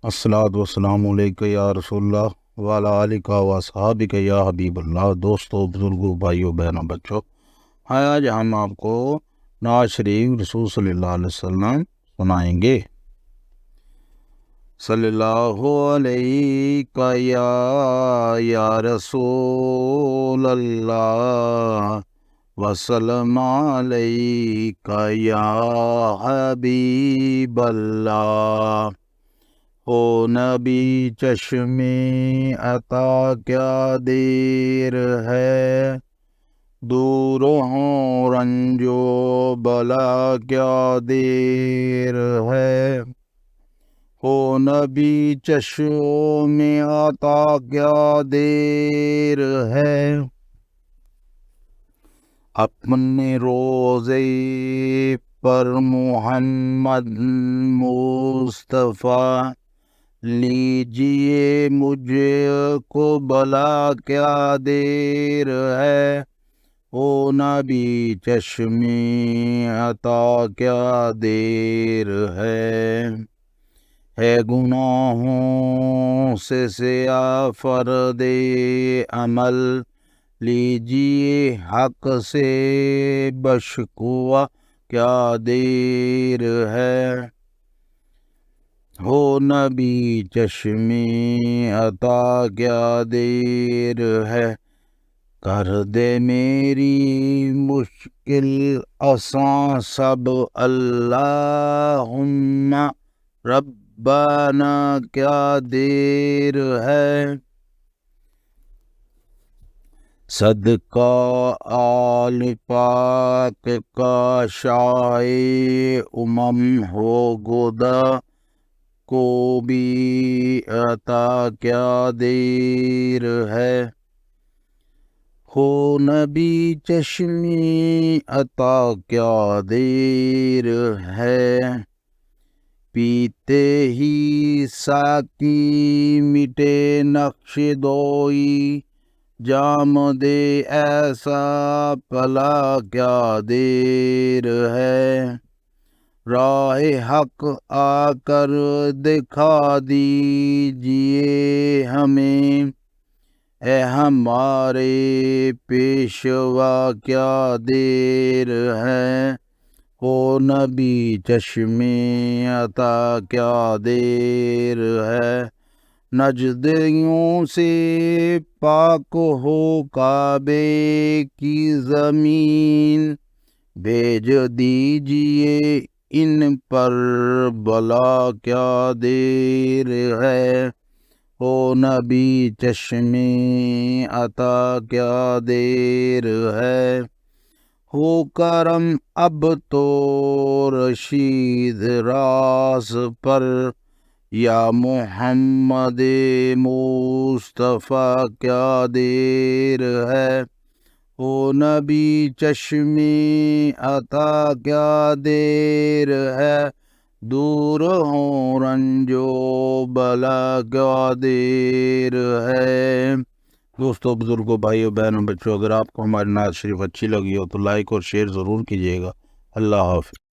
الصلاۃ والسلام علیکہ یا رسول اللہ وعلی آلک و اصحابک یا حبیب اللہ۔ دوستو، بزرگوں، بھائیوں، بہنوں، بچوں، آج ہم آپ کو نعت شریف رسول صلی اللہ علیہ وسلم سنائیں گے۔ صلی اللہ علیہ یا رسول اللہ وسلم علیکہ یا حبیب اللہ۔ ہو نبی چشم عطا کیا دیر ہے، دور ہوں رنج و بلا کیا دیر ہے۔ ہو نبی چشم عطا کیا دیر ہے، اپنے روزے پر محمد مصطفیٰ لیجئے مجھ کو بلا کیا دیر ہے۔ او نبی چشم عطا کیا دیر ہے گناہوں سے سیاہ فرد عمل، لیجئے حق سے بشکوہ کیا دیر ہے۔ ہو نبی چشم عطا کیا دیر ہے، کر دے میری مشکل آساں سب اللہم ربنا کیا دیر ہے۔ صدقہ آل پاک کا شاہ ہو گدا کو بھی عطا کیا دیر ہے۔ ہو نبی چشم عطا کیا دیر ہے، پیتے ہی ساقی مٹے نقش دوئی، جام دے ایسا پلا کیا دیر ہے۔ راہ حق آ کر دکھا دیجئے ہمیں، اے ہمارے پیشوا کیا دیر ہے۔ ہو نبی چشم عطا کیا دیر ہے، نجدیوں سے پاک ہو کعبے کی زمین، بھیج دیجئے ان پر بلا کیا دیر ہے۔ ہو نبی چشم عطا کیا دیر ہے، ہو کرم اب تو رشید راس پر، یا محمد مصطفیٰ کیا دیر ہے۔ ہو نبی چشم عطا کیا دیر ہے، دور ہوں رنج و بلا کیا دیر ہے۔ دوستو، بزرگوں، بھائیوں، بہنوں، بچوں، اگر آپ کو ہماری نعت شریف اچھی لگی ہو تو لائک اور شیئر ضرور کیجیے گا۔ اللہ حافظ۔